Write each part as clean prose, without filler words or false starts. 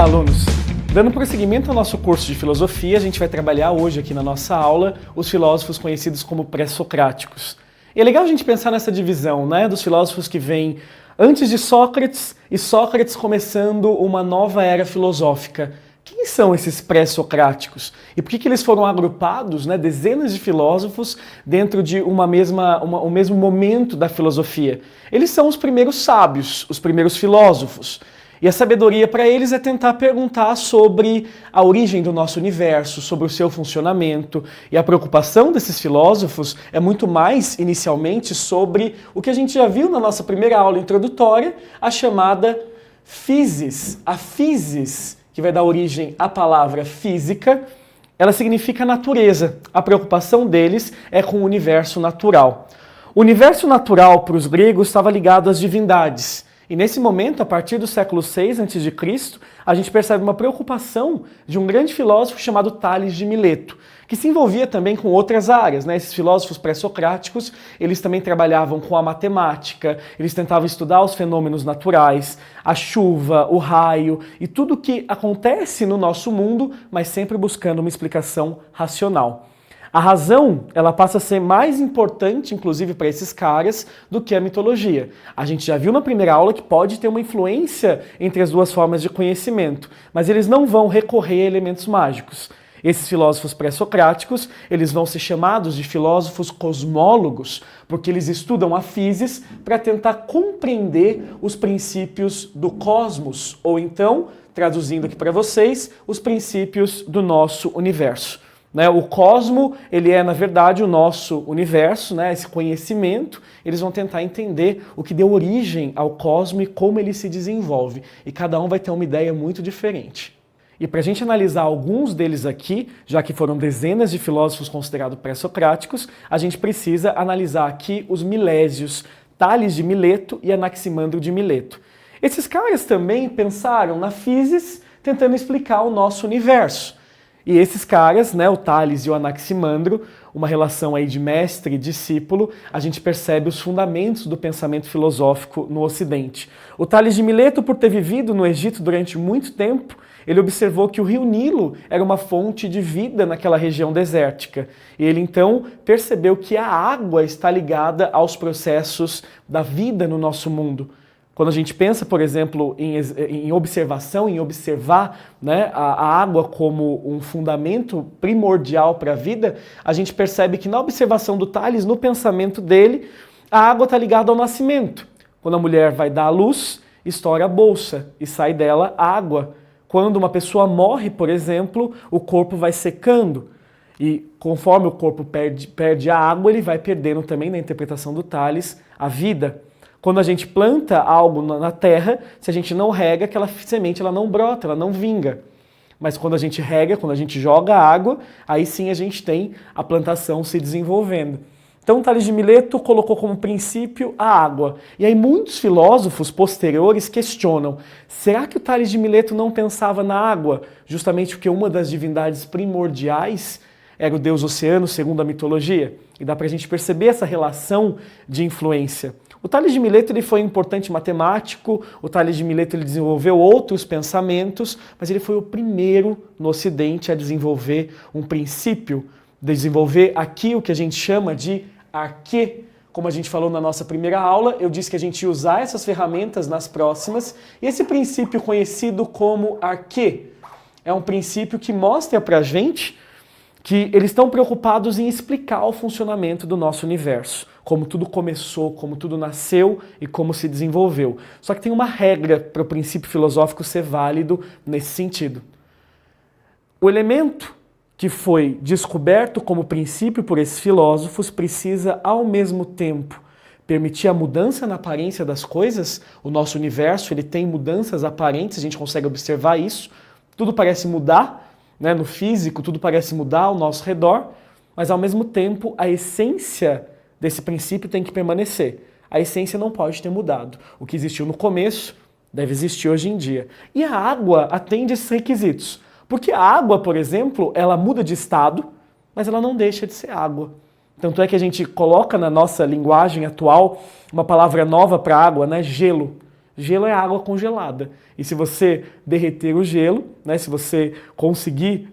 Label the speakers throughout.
Speaker 1: Alunos, dando prosseguimento ao nosso curso de filosofia, a gente vai trabalhar hoje aqui na nossa aula os filósofos conhecidos como pré-socráticos. E é legal a gente pensar nessa divisão, né, dos filósofos que vêm antes de Sócrates e Sócrates começando uma nova era filosófica. Quem são esses pré-socráticos? E por que eles foram agrupados, né, dezenas de filósofos dentro de o mesmo momento da filosofia? Eles são os primeiros sábios, os primeiros filósofos. E a sabedoria para eles é tentar perguntar sobre a origem do nosso universo, sobre o seu funcionamento. E a preocupação desses filósofos é muito mais, inicialmente, sobre o que a gente já viu na nossa primeira aula introdutória, a chamada physis. A physis, que vai dar origem à palavra física, ela significa natureza. A preocupação deles é com o universo natural. O universo natural, para os gregos, estava ligado às divindades. E nesse momento, a partir do século VI a.C., a gente percebe uma preocupação de um grande filósofo chamado Tales de Mileto, que se envolvia também com outras áreas, né? Esses filósofos pré-socráticos, eles também trabalhavam com a matemática, eles tentavam estudar os fenômenos naturais, a chuva, o raio e tudo que acontece no nosso mundo, mas sempre buscando uma explicação racional. A razão, ela passa a ser mais importante, inclusive para esses caras, do que a mitologia. A gente já viu na primeira aula que pode ter uma influência entre as duas formas de conhecimento, mas eles não vão recorrer a elementos mágicos. Esses filósofos pré-socráticos, eles vão ser chamados de filósofos cosmólogos, porque eles estudam a físis para tentar compreender os princípios do cosmos, ou então, traduzindo aqui para vocês, os princípios do nosso universo. O cosmo, ele é, na verdade, o nosso universo, né? Esse conhecimento, eles vão tentar entender o que deu origem ao cosmo e como ele se desenvolve. E cada um vai ter uma ideia muito diferente. E para a gente analisar alguns deles aqui, já que foram dezenas de filósofos considerados pré-socráticos, a gente precisa analisar aqui os milésios, Tales de Mileto e Anaximandro de Mileto. Esses caras também pensaram na físis, tentando explicar o nosso universo. E esses caras, né, o Tales e o Anaximandro, uma relação aí de mestre e discípulo, a gente percebe os fundamentos do pensamento filosófico no Ocidente. O Tales de Mileto, por ter vivido no Egito durante muito tempo, ele observou que o rio Nilo era uma fonte de vida naquela região desértica. E ele então percebeu que a água está ligada aos processos da vida no nosso mundo. Quando a gente pensa, por exemplo, em observação, em observar, né, a água como um fundamento primordial para a vida, a gente percebe que na observação do Tales, no pensamento dele, a água está ligada ao nascimento. Quando a mulher vai dar à luz, estoura a bolsa e sai dela água. Quando uma pessoa morre, por exemplo, o corpo vai secando. E conforme o corpo perde a água, ele vai perdendo também, na interpretação do Tales, a vida. Quando a gente planta algo na terra, se a gente não rega, aquela semente ela não brota, ela não vinga. Mas quando a gente rega, quando a gente joga água, aí sim a gente tem a plantação se desenvolvendo. Então Tales de Mileto colocou como princípio a água. E aí muitos filósofos posteriores questionam, será que o Tales de Mileto não pensava na água? Justamente porque uma das divindades primordiais era o deus oceano, segundo a mitologia. E dá pra gente perceber essa relação de influência. O Tales de Mileto ele foi um importante matemático, o Tales de Mileto ele desenvolveu outros pensamentos, mas ele foi o primeiro no Ocidente a desenvolver um princípio, desenvolver aqui o que a gente chama de arquê. Como a gente falou na nossa primeira aula, eu disse que a gente ia usar essas ferramentas nas próximas, e esse princípio conhecido como arquê é um princípio que mostra pra gente que eles estão preocupados em explicar o funcionamento do nosso universo, como tudo começou, como tudo nasceu e como se desenvolveu. Só que tem uma regra para o princípio filosófico ser válido nesse sentido. O elemento que foi descoberto como princípio por esses filósofos precisa, ao mesmo tempo, permitir a mudança na aparência das coisas. O nosso universo ele tem mudanças aparentes, a gente consegue observar isso. Tudo parece mudar, né, no físico, tudo parece mudar ao nosso redor, mas ao mesmo tempo a essência desse princípio tem que permanecer. A essência não pode ter mudado. O que existiu no começo deve existir hoje em dia. E a água atende esses requisitos. Porque a água, por exemplo, ela muda de estado, mas ela não deixa de ser água. Tanto é que a gente coloca na nossa linguagem atual uma palavra nova para água, né? Gelo. Gelo é água congelada. E se você derreter o gelo, né, se você conseguir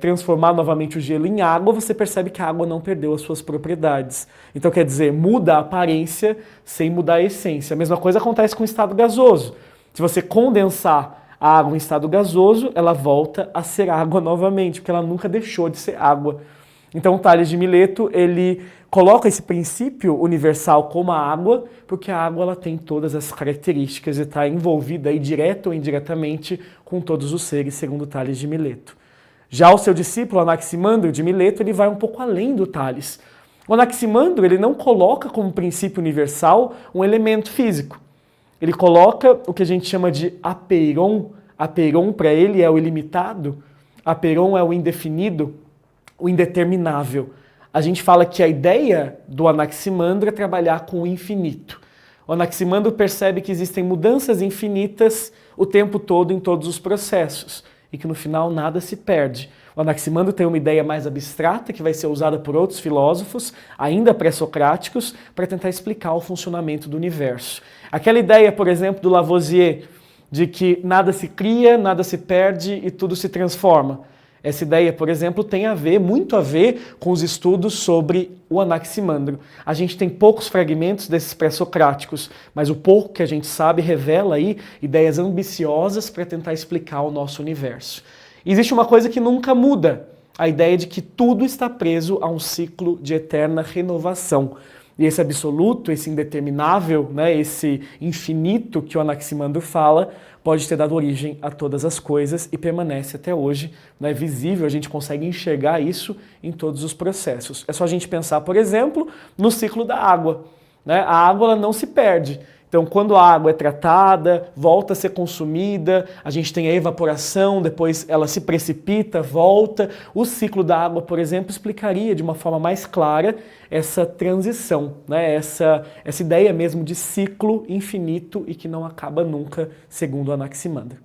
Speaker 1: transformar novamente o gelo em água, você percebe que a água não perdeu as suas propriedades. Então, quer dizer, muda a aparência sem mudar a essência. A mesma coisa acontece com o estado gasoso. Se você condensar a água em estado gasoso, ela volta a ser água novamente, porque ela nunca deixou de ser água. Então, Tales de Mileto, ele coloca esse princípio universal como a água, porque a água ela tem todas as características e está envolvida aí, direto ou indiretamente, com todos os seres, segundo Tales de Mileto. Já o seu discípulo, Anaximandro de Mileto, ele vai um pouco além do Tales. O Anaximandro, ele não coloca como princípio universal um elemento físico. Ele coloca o que a gente chama de apeiron. Apeiron, para ele, é o ilimitado. Apeiron é o indefinido, o indeterminável. A gente fala que a ideia do Anaximandro é trabalhar com o infinito. O Anaximandro percebe que existem mudanças infinitas o tempo todo em todos os processos e que no final nada se perde. O Anaximandro tem uma ideia mais abstrata que vai ser usada por outros filósofos, ainda pré-socráticos, para tentar explicar o funcionamento do universo. Aquela ideia, por exemplo, do Lavoisier, de que nada se cria, nada se perde e tudo se transforma. Essa ideia, por exemplo, tem muito a ver com os estudos sobre o Anaximandro. A gente tem poucos fragmentos desses pré-socráticos, mas o pouco que a gente sabe revela aí ideias ambiciosas para tentar explicar o nosso universo. E existe uma coisa que nunca muda, a ideia de que tudo está preso a um ciclo de eterna renovação. E esse absoluto, esse indeterminável, né, esse infinito que o Anaximandro fala, pode ter dado origem a todas as coisas e permanece até hoje. É visível, a gente consegue enxergar isso em todos os processos. É só a gente pensar, por exemplo, no ciclo da água. Né? A água ela não se perde. Então, quando a água é tratada, volta a ser consumida, a gente tem a evaporação, depois ela se precipita, volta. O ciclo da água, por exemplo, explicaria de uma forma mais clara essa transição, né? essa ideia mesmo de ciclo infinito e que não acaba nunca, segundo Anaximandro.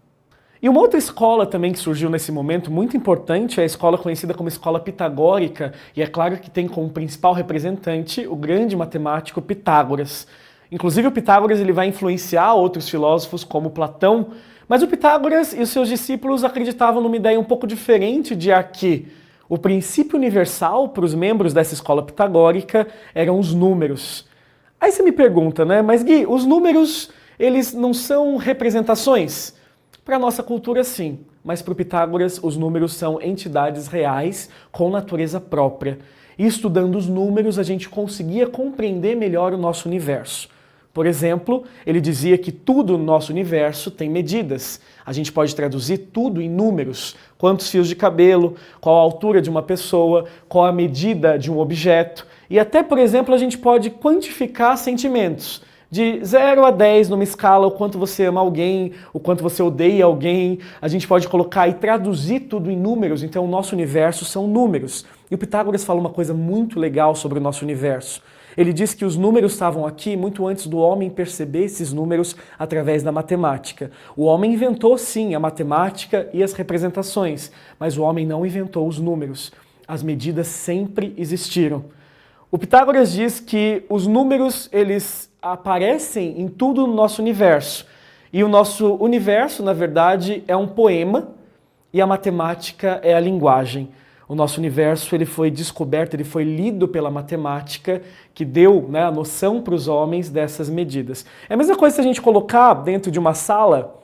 Speaker 1: E uma outra escola também que surgiu nesse momento, muito importante, é a escola conhecida como escola pitagórica, e é claro que tem como principal representante o grande matemático Pitágoras. Inclusive o Pitágoras ele vai influenciar outros filósofos como Platão, mas o Pitágoras e os seus discípulos acreditavam numa ideia um pouco diferente de que o princípio universal para os membros dessa escola pitagórica eram os números. Aí você me pergunta, né, mas Gui, os números eles não são representações? Para a nossa cultura sim, mas para o Pitágoras os números são entidades reais com natureza própria. E estudando os números a gente conseguia compreender melhor o nosso universo. Por exemplo, ele dizia que tudo no nosso universo tem medidas. A gente pode traduzir tudo em números. Quantos fios de cabelo, qual a altura de uma pessoa, qual a medida de um objeto. E até, por exemplo, a gente pode quantificar sentimentos. De 0 a 10 numa escala, o quanto você ama alguém, o quanto você odeia alguém. A gente pode colocar e traduzir tudo em números. Então o nosso universo são números. E o Pitágoras fala uma coisa muito legal sobre o nosso universo. Ele diz que os números estavam aqui muito antes do homem perceber esses números através da matemática. O homem inventou, sim, a matemática e as representações, mas o homem não inventou os números. As medidas sempre existiram. O Pitágoras diz que os números, eles aparecem em tudo no nosso universo. E o nosso universo, na verdade, é um poema e a matemática é a linguagem. O nosso universo ele foi descoberto, ele foi lido pela matemática, que deu, né, a noção para os homens dessas medidas. É a mesma coisa se a gente colocar dentro de uma sala,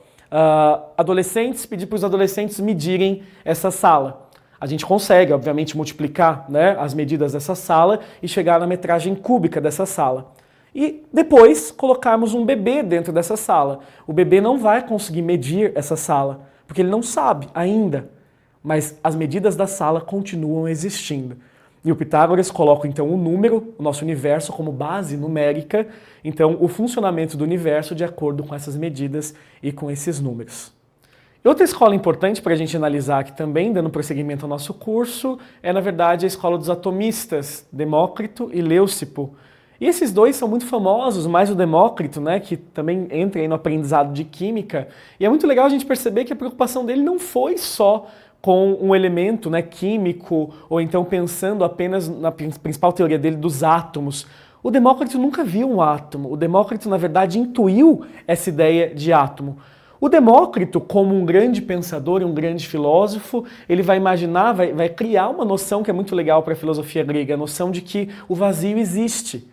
Speaker 1: pedir para os adolescentes medirem essa sala. A gente consegue, obviamente, multiplicar, né, as medidas dessa sala e chegar na metragem cúbica dessa sala. E depois colocarmos um bebê dentro dessa sala. O bebê não vai conseguir medir essa sala, porque ele não sabe ainda. Mas as medidas da sala continuam existindo. E o Pitágoras coloca então o número, o nosso universo, como base numérica, então o funcionamento do universo de acordo com essas medidas e com esses números. E outra escola importante para a gente analisar aqui também, dando prosseguimento ao nosso curso, é na verdade a escola dos atomistas, Demócrito e Leucipo. E esses dois são muito famosos, mais o Demócrito, né, que também entra aí no aprendizado de química. E é muito legal a gente perceber que a preocupação dele não foi só com um elemento, né, químico, ou então pensando apenas na principal teoria dele dos átomos. O Demócrito nunca viu um átomo. O Demócrito, na verdade, intuiu essa ideia de átomo. O Demócrito, como um grande pensador e um grande filósofo, ele vai imaginar, vai criar uma noção que é muito legal para a filosofia grega, a noção de que o vazio existe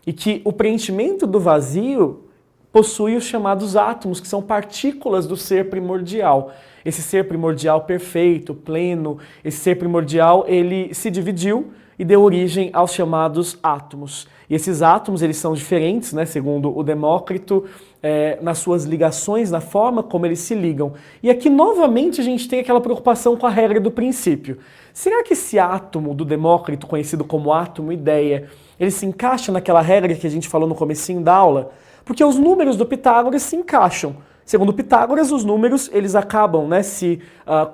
Speaker 1: e que o preenchimento do vazio possui os chamados átomos, que são partículas do ser primordial. Esse ser primordial perfeito, pleno, esse ser primordial, ele se dividiu e deu origem aos chamados átomos. E esses átomos, eles são diferentes, né, segundo o Demócrito, nas suas ligações, na forma como eles se ligam. E aqui, novamente, a gente tem aquela preocupação com a regra do princípio. Será que esse átomo do Demócrito, conhecido como átomo-ideia, ele se encaixa naquela regra que a gente falou no comecinho da aula? Porque os números do Pitágoras se encaixam. Segundo Pitágoras, os números eles acabam, né, se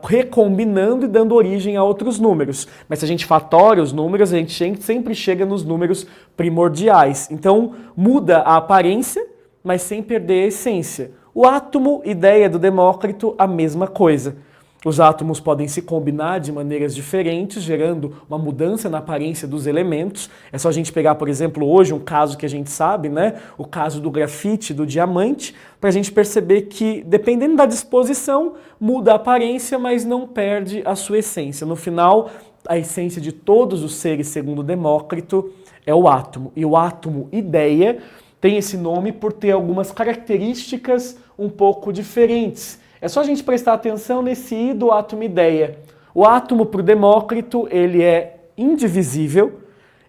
Speaker 1: recombinando e dando origem a outros números. Mas se a gente fatora os números, a gente sempre chega nos números primordiais. Então, muda a aparência, mas sem perder a essência. O átomo, ideia do Demócrito, a mesma coisa. Os átomos podem se combinar de maneiras diferentes, gerando uma mudança na aparência dos elementos. É só a gente pegar, por exemplo, hoje um caso que a gente sabe, né? O caso do grafite, do diamante, para a gente perceber que, dependendo da disposição, muda a aparência, mas não perde a sua essência. No final, a essência de todos os seres, segundo Demócrito, é o átomo. E o átomo, ideia, tem esse nome por ter algumas características um pouco diferentes. É só a gente prestar atenção nesse I do átomo-ideia. O átomo, para o Demócrito, ele é indivisível,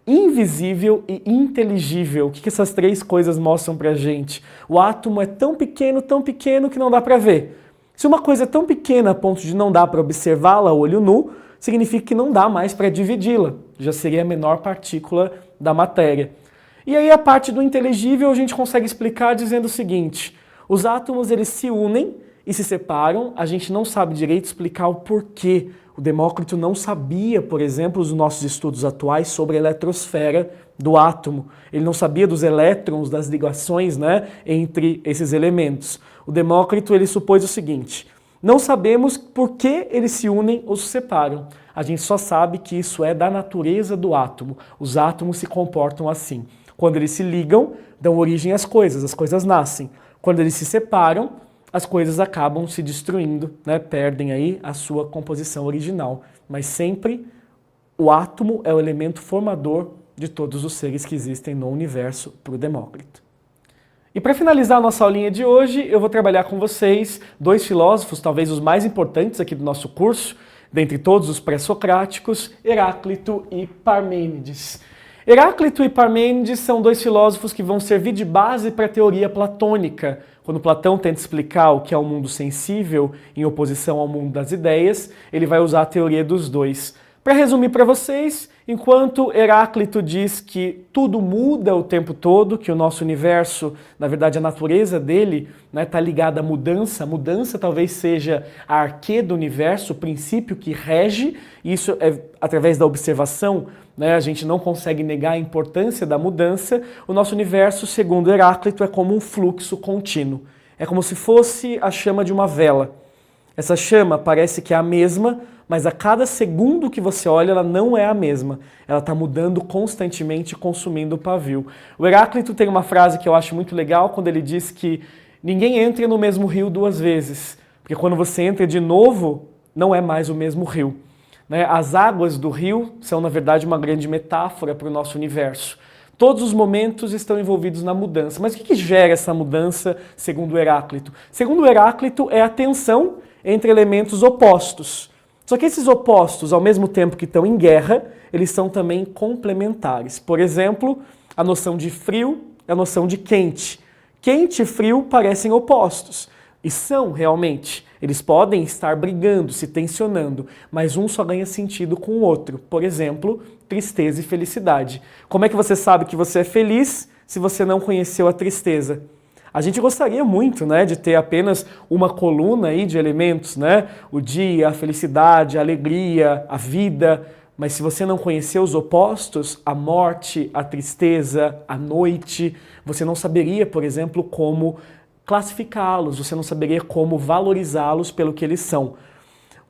Speaker 1: invisível e inteligível. O que essas três coisas mostram para a gente? O átomo é tão pequeno que não dá para ver. Se uma coisa é tão pequena a ponto de não dar para observá-la a olho nu, significa que não dá mais para dividi-la. Já seria a menor partícula da matéria. E aí a parte do inteligível a gente consegue explicar dizendo o seguinte: os átomos eles se unem e se separam, a gente não sabe direito explicar o porquê. O Demócrito não sabia, por exemplo, os nossos estudos atuais sobre a eletrosfera do átomo. Ele não sabia dos elétrons, das ligações, né, entre esses elementos. O Demócrito ele supôs o seguinte: não sabemos por que eles se unem ou se separam. A gente só sabe que isso é da natureza do átomo. Os átomos se comportam assim. Quando eles se ligam, dão origem às coisas, as coisas nascem. Quando eles se separam, as coisas acabam se destruindo, né? Perdem aí a sua composição original. Mas sempre o átomo é o elemento formador de todos os seres que existem no universo para o Demócrito. E para finalizar a nossa aulinha de hoje, eu vou trabalhar com vocês dois filósofos, talvez os mais importantes aqui do nosso curso, dentre todos os pré-socráticos, Heráclito e Parmênides. Heráclito e Parmênides são dois filósofos que vão servir de base para a teoria platônica. Quando Platão tenta explicar o que é o mundo sensível em oposição ao mundo das ideias, ele vai usar a teoria dos dois. Para resumir para vocês, enquanto Heráclito diz que tudo muda o tempo todo, que o nosso universo, na verdade a natureza dele, está ligada à mudança, a mudança talvez seja a arquê do universo, o princípio que rege, isso é através da observação, a gente não consegue negar a importância da mudança. O nosso universo, segundo Heráclito, é como um fluxo contínuo. É como se fosse a chama de uma vela. Essa chama parece que é a mesma, mas a cada segundo que você olha, ela não é a mesma. Ela está mudando constantemente, consumindo o pavio. O Heráclito tem uma frase que eu acho muito legal, quando ele diz que ninguém entra no mesmo rio duas vezes, porque quando você entra de novo, não é mais o mesmo rio. As águas do rio são, na verdade, uma grande metáfora para o nosso universo. Todos os momentos estão envolvidos na mudança. Mas o que gera essa mudança, segundo Heráclito? Segundo Heráclito, é a tensão entre elementos opostos. Só que esses opostos, ao mesmo tempo que estão em guerra, eles são também complementares. Por exemplo, a noção de frio e a noção de quente. Quente e frio parecem opostos. E são realmente. Eles podem estar brigando, se tensionando, mas um só ganha sentido com o outro. Por exemplo, tristeza e felicidade. Como é que você sabe que você é feliz se você não conheceu a tristeza? A gente gostaria muito, de ter apenas uma coluna aí de elementos, O dia, a felicidade, a alegria, a vida. Mas se você não conhecer os opostos, a morte, a tristeza, a noite, você não saberia, por exemplo, como classificá-los, você não saberia como valorizá-los pelo que eles são.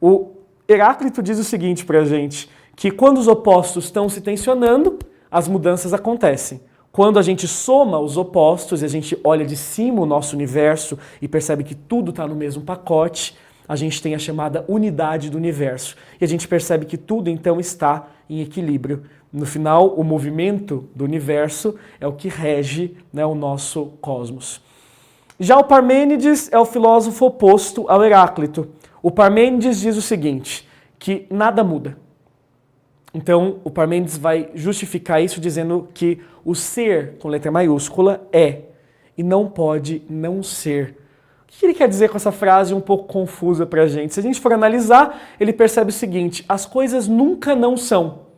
Speaker 1: O Heráclito diz o seguinte para a gente, que quando os opostos estão se tensionando, as mudanças acontecem. Quando a gente soma os opostos e a gente olha de cima o nosso universo e percebe que tudo está no mesmo pacote, a gente tem a chamada unidade do universo. E a gente percebe que tudo então está em equilíbrio. No final, o movimento do universo é o que rege, né, o nosso cosmos. Já o Parmênides é o filósofo oposto ao Heráclito. O Parmênides diz o seguinte, que nada muda. Então, o Parmênides vai justificar isso dizendo que o ser, com letra maiúscula, é e não pode não ser. O que ele quer dizer com essa frase um pouco confusa para a gente? Se a gente for analisar, ele percebe o seguinte, as coisas nunca não são.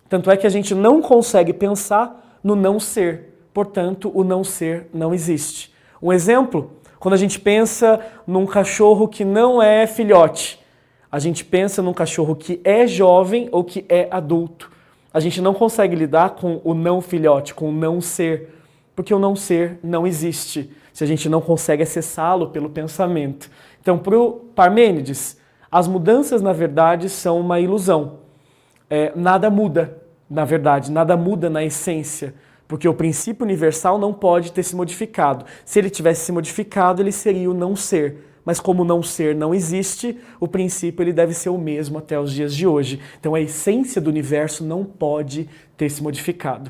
Speaker 1: Tanto é que a gente não consegue pensar no não ser. Portanto, o não ser não existe. Um exemplo, quando a gente pensa num cachorro que não é filhote, a gente pensa num cachorro que é jovem ou que é adulto. A gente não consegue lidar com o não filhote, com o não ser, porque o não ser não existe, se a gente não consegue acessá-lo pelo pensamento. Então, para o Parmênides, as mudanças, na verdade, são uma ilusão. Nada muda, na verdade, nada muda na essência, porque o princípio universal não pode ter se modificado. Se ele tivesse se modificado, ele seria o não ser. Mas como o não ser não existe, o princípio ele deve ser o mesmo até os dias de hoje. Então a essência do universo não pode ter se modificado.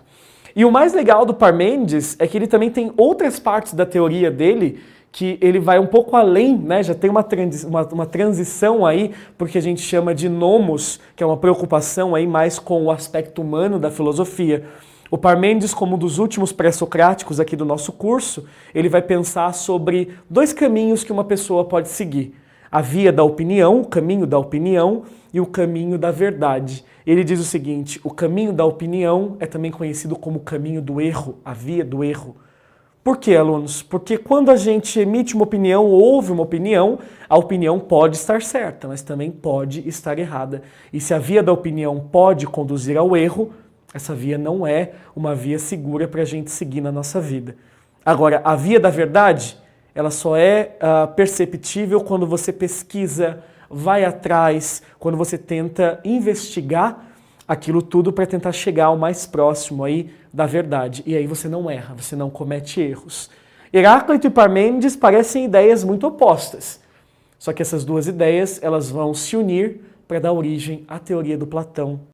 Speaker 1: E o mais legal do Parmênides é que ele também tem outras partes da teoria dele que ele vai um pouco além, né? Já tem uma transição aí, porque a gente chama de nomos, que é uma preocupação aí mais com o aspecto humano da filosofia. O Parmênides, como um dos últimos pré-socráticos aqui do nosso curso, ele vai pensar sobre dois caminhos que uma pessoa pode seguir. A via da opinião, o caminho da opinião e o caminho da verdade. Ele diz o seguinte, o caminho da opinião é também conhecido como o caminho do erro, a via do erro. Por quê, alunos? Porque quando a gente emite uma opinião ou ouve uma opinião, a opinião pode estar certa, mas também pode estar errada. E se a via da opinião pode conduzir ao erro, essa via não é uma via segura para a gente seguir na nossa vida. Agora, a via da verdade, ela só é perceptível quando você pesquisa, vai atrás, quando você tenta investigar aquilo tudo para tentar chegar ao mais próximo aí da verdade. E aí você não erra, você não comete erros. Heráclito e Parmênides parecem ideias muito opostas. Só que essas duas ideias, elas vão se unir para dar origem à teoria do Platão.